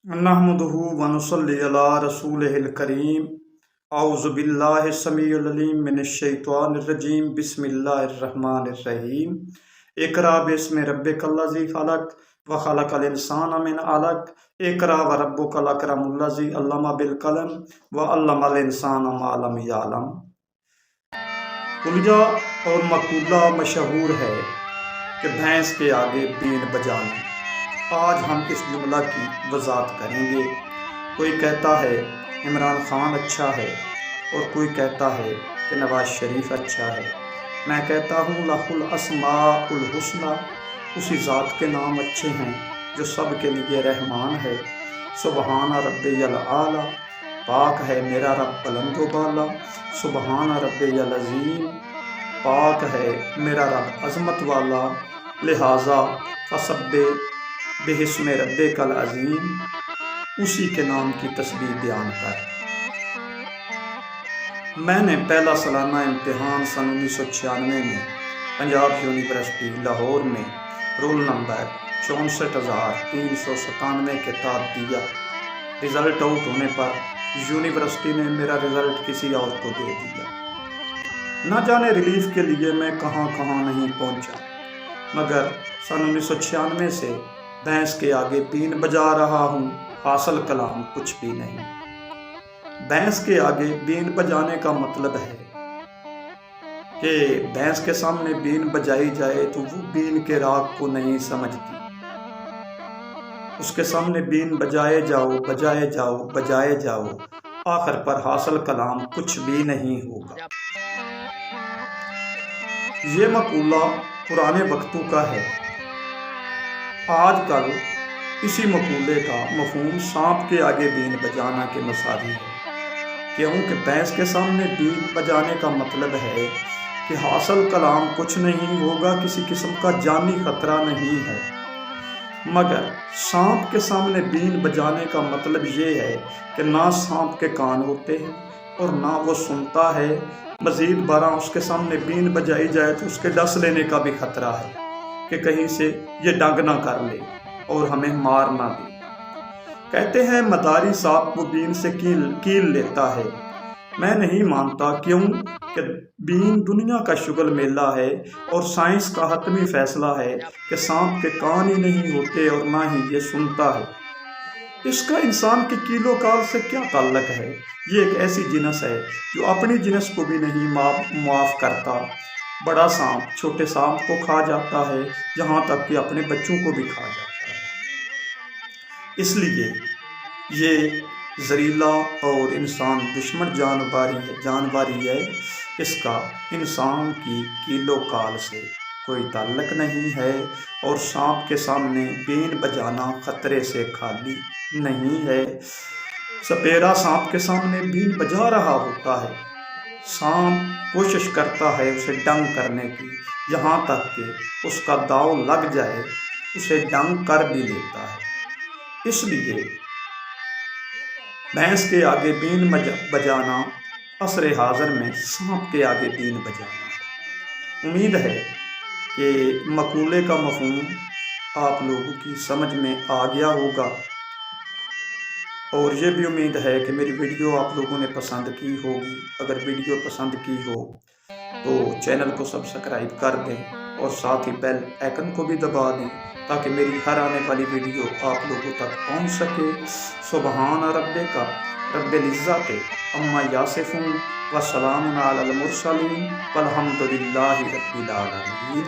नहमदुहु व नुसल्ली अला रसूलिहिल करीम। औज़ु बिल्लाहि समीउल अलीम मिनश शैतानिर रजीम। बिस्मिल्लाहिर रहमानिर रहीम। इक़रा बिस्मि रब्बिकल्लज़ी ख़लक़ व ख़लक़ल इंसाना मिन अलक़। इक़रा व रब्बुकल अकरमुल्लज़ी अल्लमा बिल क़लम व अल्लमल इंसाना मा लम यअलम। कुलिया और मक़ूला मशहूर है कि भैंस के आगे बीन बजाना। आज हम इस जुमला की वज़ाहत करेंगे। कोई कहता है इमरान खान अच्छा है और कोई कहता है कि नवाज शरीफ अच्छा है। मैं कहता हूँ लहुल अस्माउल हुस्ना, उसी ज़ात के नाम अच्छे हैं जो सब के लिए रहमान है। सुबहान रब्बियल आला, पाक है मेरा रब बुलंदो बाला। सुबहान रब्बियल अज़ीम, पाक है मेरा रब अज़मत वाला। लिहाजा फसब्बे बिस्मि रब्बिकल अज़ीम, उसी के नाम की तस्बीह बयान कर। मैंने पहला सालाना इम्तिहान सन 1996 में पंजाब यूनिवर्सिटी लाहौर में रोल नंबर 64,397 के तहत दिया। रिज़ल्ट आउट होने पर यूनिवर्सिटी ने मेरा रिज़ल्ट किसी और को दे दिया। न जाने रिलीफ के लिए मैं कहाँ कहाँ नहीं पहुँचा, मगर सन 1996 से भैंस के आगे बीन बजा रहा हूँ। हासिल कलाम कुछ भी नहीं। भैंस के आगे बीन बजाने का मतलब है कि भैंस के सामने बीन बजाई जाए तो वो बीन के राग को नहीं समझती। उसके सामने बीन बजाए जाओ बजाए जाओ बजाए जाओ, आखिर पर हासिल कलाम कुछ भी नहीं होगा। ये मक़ूला पुराने वक्तों का है। आजकल इसी मक़ूले का मफ़हूम सांप के आगे बीन बजाना के मसावी है, क्योंकि भैंस के सामने बीन बजाने का मतलब है कि हासिल कलाम कुछ नहीं होगा, किसी किस्म का जानी खतरा नहीं है। मगर सांप के सामने बीन बजाने का मतलब ये है कि ना सांप के कान होते हैं और ना वो सुनता है। मज़ीद बरा उसके सामने बीन बजाई जाए तो उसके डस लेने का भी खतरा है कि कहीं से ये डंग ना कर ले और हमें मार ना दे। कहते हैं मदारी सांप को बीन से कील लेता है। मैं नहीं मानता, क्यों कि बीन दुनिया का शुगल मेला है और साइंस का हतमी फैसला है कि सांप के कान ही नहीं होते और ना ही ये सुनता है। इसका इंसान के कीलो काल से क्या ताल्लुक है। ये एक ऐसी जिनस है जो अपनी जिनस को भी नहीं माफ़ करता। बड़ा सांप छोटे सांप को खा जाता है, यहाँ तक कि अपने बच्चों को भी खा जाता है। इसलिए ये जहरीला और इंसान दुश्मन जानवारी है। इसका इंसान की कीलो काल से कोई ताल्लुक नहीं है और सांप के सामने बीन बजाना खतरे से खाली नहीं है। सपेरा सांप के सामने बीन बजा रहा होता है, सांप कोशिश करता है उसे डंग करने की, यहाँ तक कि उसका दाव लग जाए उसे डंग कर भी लेता है। इसलिए भैंस के आगे बीन बजाना असरे हाज़िर में सांप के आगे बीन बजाना। उम्मीद है कि मक़ूले का मफ़हूम आप लोगों की समझ में आ गया होगा और ये भी उम्मीद है कि मेरी वीडियो आप लोगों ने पसंद की होगी। अगर वीडियो पसंद की हो तो चैनल को सब्सक्राइब कर दें और साथ ही बेल आइकन को भी दबा दें ताकि मेरी हर आने वाली वीडियो आप लोगों तक पहुंच सके। सुबहान रब्बिका रब्बिल इज़्ज़ति अम्मा यासिफून व सलामुन अलल मुरसलीन वल्हम्दुलिल्लाहि रब्बिल आलमीन।